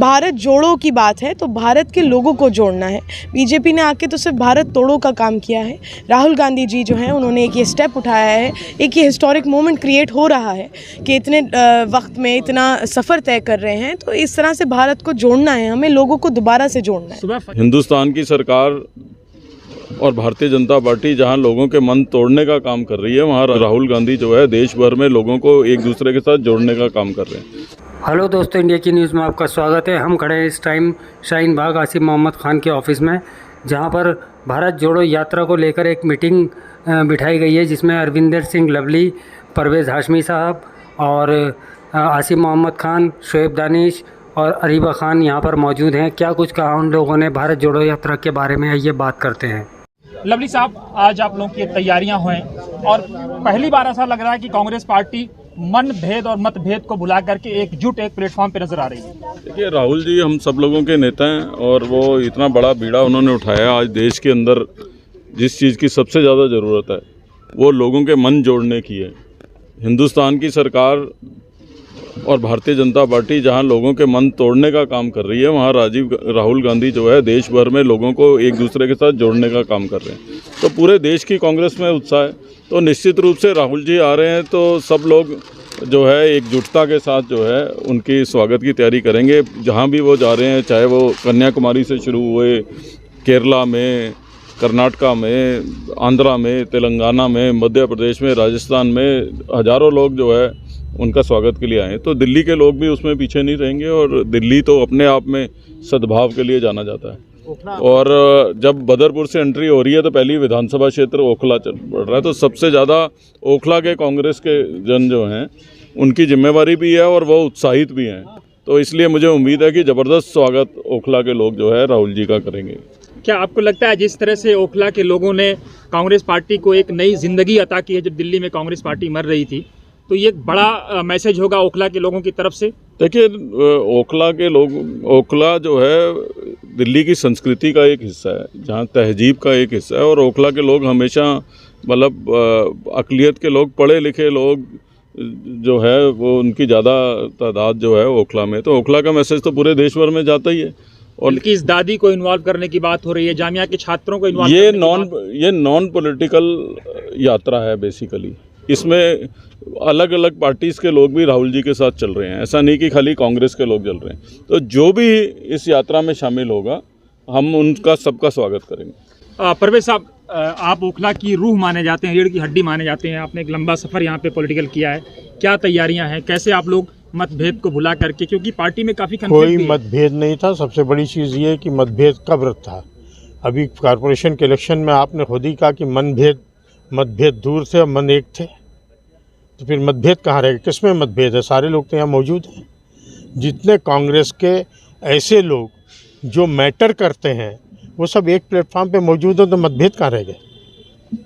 भारत जोड़ो की बात है तो भारत के लोगों को जोड़ना है। बीजेपी ने आके तो सिर्फ भारत तोड़ो का काम किया है। राहुल गांधी जी जो हैं उन्होंने एक ये स्टेप उठाया है, एक ये हिस्टोरिक मोमेंट क्रिएट हो रहा है कि इतने वक्त में इतना सफ़र तय कर रहे हैं, तो इस तरह से भारत को जोड़ना है, हमें लोगों को दोबारा से जोड़ना है। हिंदुस्तान की सरकार और भारतीय जनता पार्टी जहां लोगों के मन तोड़ने का काम कर रही है, वहां राहुल गांधी जो है देश भर में लोगों को एक दूसरे के साथ जोड़ने का काम कर रहे हैं। हेलो दोस्तों, इंडिया की न्यूज़ में आपका स्वागत है। हम खड़े हैं इस टाइम शाहीन बाग आसिफ मोहम्मद खान के ऑफिस में, जहां पर भारत जोड़ो यात्रा को लेकर एक मीटिंग बिठाई गई है, जिसमें अरविंदर सिंह लवली, परवेज़ हाशमी साहब और आसिफ मोहम्मद खान, शोएब दानिश और अरीबा खान यहाँ पर मौजूद हैं। क्या कुछ कहा उन लोगों ने भारत जोड़ो यात्रा के बारे में, ये बात करते हैं। लवली साहब, आज आप लोगों की तैयारियां हुई और पहली बार ऐसा लग रहा है कि कांग्रेस पार्टी मन भेद और मतभेद को भुला करके एकजुट एक प्लेटफॉर्म पे नजर आ रही है। देखिए, राहुल जी हम सब लोगों के नेता हैं और वो इतना बड़ा बीड़ा उन्होंने उठाया। आज देश के अंदर जिस चीज़ की सबसे ज़्यादा ज़रूरत है वो लोगों के मन जोड़ने की है। हिंदुस्तान की सरकार और भारतीय जनता पार्टी जहां लोगों के मन तोड़ने का काम कर रही है, वहां राहुल गांधी जो है देश भर में लोगों को एक दूसरे के साथ जोड़ने का काम कर रहे हैं। तो पूरे देश की कांग्रेस में उत्साह है, तो निश्चित रूप से राहुल जी आ रहे हैं तो सब लोग जो है एकजुटता के साथ जो है उनकी स्वागत की तैयारी करेंगे। जहां भी वो जा रहे हैं, चाहे वो कन्याकुमारी से शुरू हुए, केरला में, कर्नाटका में, आंध्रा में, तेलंगाना में, मध्य प्रदेश में, राजस्थान में हज़ारों लोग जो है उनका स्वागत के लिए आए। तो दिल्ली के लोग भी उसमें पीछे नहीं रहेंगे और दिल्ली तो अपने आप में सद्भाव के लिए जाना जाता है। और जब बदरपुर से एंट्री हो रही है तो पहली विधानसभा क्षेत्र ओखला चल पड़ रहा है, तो सबसे ज़्यादा ओखला के कांग्रेस के जन जो हैं उनकी जिम्मेवारी भी है और वो उत्साहित भी हैं। तो इसलिए मुझे उम्मीद है कि ज़बरदस्त स्वागत ओखला के लोग जो है राहुल जी का करेंगे। क्या आपको लगता है जिस तरह से ओखला के लोगों ने कांग्रेस पार्टी को एक नई जिंदगी अता की है, जब दिल्ली में कांग्रेस पार्टी मर रही थी, तो ये एक बड़ा मैसेज होगा ओखला के लोगों की तरफ से? देखिए, ओखला के लोग, ओखला जो है दिल्ली की संस्कृति का एक हिस्सा है, जहाँ तहजीब का एक हिस्सा है। और ओखला के लोग हमेशा मतलब अक़लियत के लोग, पढ़े लिखे लोग जो है वो उनकी ज़्यादा तादाद जो है ओखला में। तो ओखला का मैसेज तो पूरे देश भर में जाता ही है। और बल्कि इस दादी को इन्वॉल्व करने की बात हो रही है, जामिया के छात्रों को इन्वॉल्व ये नॉन पॉलिटिकल यात्रा है बेसिकली। इसमें अलग अलग पार्टीज़ के लोग भी राहुल जी के साथ चल रहे हैं, ऐसा नहीं कि खाली कांग्रेस के लोग चल रहे हैं। तो जो भी इस यात्रा में शामिल होगा हम उनका सबका स्वागत करेंगे। परवेज साहब, आप ओखला की रूह माने जाते हैं, रीढ़ की हड्डी माने जाते हैं। आपने एक लंबा सफ़र यहाँ पे पॉलिटिकल किया है, क्या तैयारियाँ हैं, कैसे आप लोग मतभेद को भुला करके, क्योंकि पार्टी में काफ़ी कोई मतभेद नहीं था। सबसे बड़ी चीज़ ये कि मतभेद कब था। अभी कॉरपोरेशन के इलेक्शन में आपने खुद ही कहा कि मतभेद दूर थे और मन एक थे, तो फिर मतभेद कहाँ रहेगा? किसमें मतभेद है? सारे लोग तो यहाँ मौजूद हैं। जितने कांग्रेस के ऐसे लोग जो मैटर करते हैं वो सब एक प्लेटफॉर्म पे मौजूद हो, तो मतभेद कहाँ रह गए?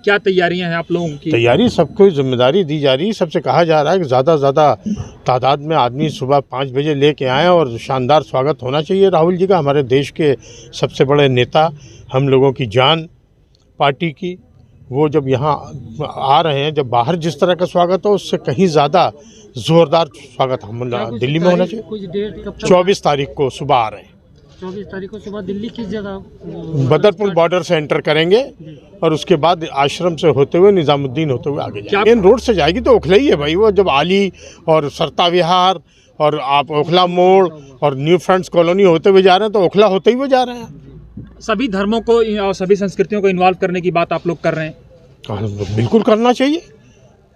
क्या तैयारियां हैं आप लोगों की? तैयारी सबको जिम्मेदारी दी जा रही है। सबसे कहा जा रहा है कि ज़्यादा से ज़्यादा तादाद में आदमी सुबह 5 बजे लेके आएँ और शानदार स्वागत होना चाहिए राहुल जी का। हमारे देश के सबसे बड़े नेता, हम लोगों की जान पार्टी की, वो जब यहाँ आ रहे हैं, जब बाहर जिस तरह का स्वागत हो उससे कहीं ज़्यादा ज़ोरदार स्वागत हम दिल्ली में होना चाहिए। 24 तारीख को सुबह आ रहे हैं। 24 तारीख को सुबह दिल्ली किस जगह? बदरपुर बॉर्डर से एंटर करेंगे और उसके बाद आश्रम से होते हुए निज़ामुद्दीन होते हुए आगे जाएंगे। मेन रोड से जाएगी तो ओखला ही है भाई। वो जब आली और सरता विहार और आप ओखला मोड़ और न्यू फ्रेंड्स कॉलोनी होते हुए जा रहे हैं, तो ओखला होते ही हुए जा रहे हैं। सभी धर्मों को और सभी संस्कृतियों को इन्वॉल्व करने की बात आप लोग कर रहे हैं? बिल्कुल करना चाहिए।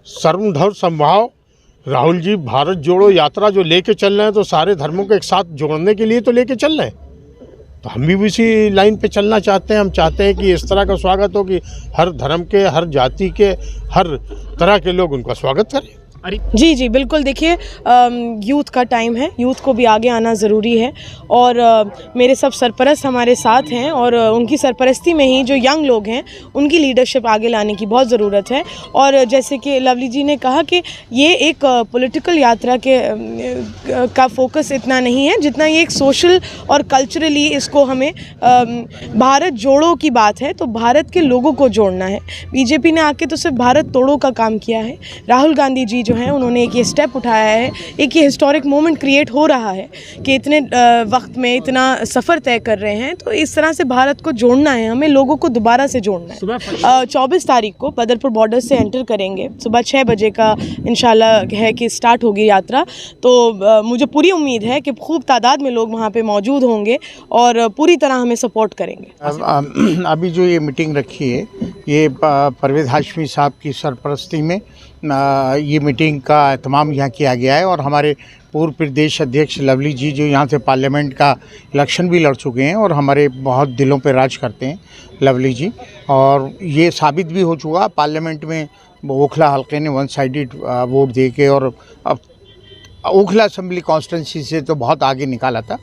सर्वधर्म समभाव, राहुल जी भारत जोड़ो यात्रा जो लेके चल रहे हैं, तो सारे धर्मों को एक साथ जोड़ने के लिए तो लेके चल रहे हैं। तो हम भी इसी लाइन पे चलना चाहते हैं। हम चाहते हैं कि इस तरह का स्वागत हो कि हर धर्म के, हर जाति के, हर तरह के लोग उनका स्वागत करें। जी बिल्कुल। देखिए, यूथ का टाइम है, यूथ को भी आगे आना ज़रूरी है और मेरे सब सरपरस्त हमारे साथ हैं और उनकी सरपरस्ती में ही जो यंग लोग हैं उनकी लीडरशिप आगे लाने की बहुत ज़रूरत है। और जैसे कि लवली जी ने कहा कि ये एक पॉलिटिकल यात्रा का फोकस इतना नहीं है जितना ये एक सोशल और कल्चरली इसको हमें भारत जोड़ो की बात है, तो भारत के लोगों को जोड़ना है। बीजेपी ने आके तो सिर्फ भारत तोड़ो का काम किया है। राहुल गांधी जी जो हैं उन्होंने एक ये स्टेप उठाया है, एक ये हिस्टोरिक मोमेंट क्रिएट हो रहा है कि इतने वक्त में इतना सफ़र तय कर रहे हैं। तो इस तरह से भारत को जोड़ना है, हमें लोगों को दोबारा से जोड़ना है। 24 तारीख को बदरपुर बॉर्डर से एंटर करेंगे, सुबह 6 बजे का इंशाल्लाह है कि स्टार्ट होगी यात्रा। तो मुझे पूरी उम्मीद है कि खूब तादाद में लोग वहाँ पे मौजूद होंगे और पूरी तरह हमें सपोर्ट करेंगे। अभी जो ये मीटिंग रखी है, ये परवेज़ हाशमी साहब की सरपरस्ती में ये मीटिंग का एहतमाम यहाँ किया गया है और हमारे पूर्व प्रदेश अध्यक्ष लवली जी जो यहाँ से पार्लियामेंट का इलेक्शन भी लड़ चुके हैं और हमारे बहुत दिलों पे राज करते हैं लवली जी, और ये साबित भी हो चुका पार्लियामेंट में ओखला हल्के ने 1 साइडेड वोट दे के, और अब ओखला असेंबली कॉन्स्टिट्यूंसी से तो बहुत आगे निकाला था।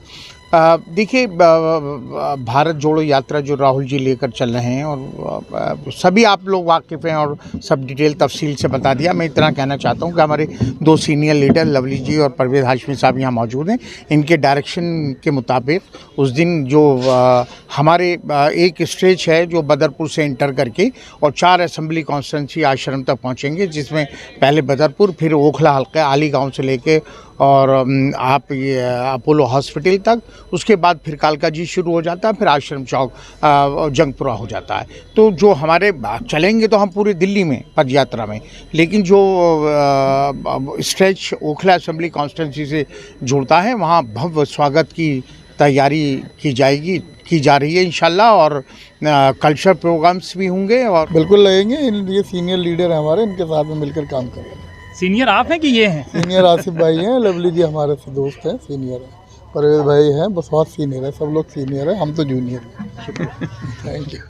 देखिए, भारत जोड़ो यात्रा जो राहुल जी लेकर चल रहे हैं और सभी आप लोग वाकिफ़ हैं और सब डिटेल तफसील से बता दिया। मैं इतना कहना चाहता हूं कि हमारे 2 सीनियर लीडर लवली जी और परवेज़ हाशमी साहब यहाँ मौजूद हैं। इनके डायरेक्शन के मुताबिक उस दिन जो हमारे एक स्टेज है जो बदरपुर से इंटर करके और 4 असेंबली कॉन्स्टिट्यूंसी आश्रम तक पहुँचेंगे, जिसमें पहले बदरपुर, फिर ओखला हल्का आली गाँव से लेके और आप ये अपोलो हॉस्पिटल तक, उसके बाद फिर कालका जी शुरू हो जाता है, फिर आश्रम चौक जंगपुरा हो जाता है। तो जो हमारे चलेंगे तो हम पूरी दिल्ली में पद यात्रा में, लेकिन जो स्ट्रेच ओखला असेंबली कॉन्स्टिट्यूंसी से जुड़ता है वहाँ भव्य स्वागत की तैयारी की जा रही है इंशाल्लाह, और कल्चर प्रोग्राम्स भी होंगे और बिल्कुल लगेंगे। ये सीनियर लीडर हैं हमारे, इनके साथ में मिलकर काम करेंगे। सीनियर आप हैं कि ये हैं? सीनियर आसिफ भाई हैं, लवली जी हमारे से दोस्त हैं, सीनियर हैं, परवेज़ भाई हैं, बहुत सीनियर है, सब लोग सीनियर हैं, हम तो जूनियर हैं। Thank you.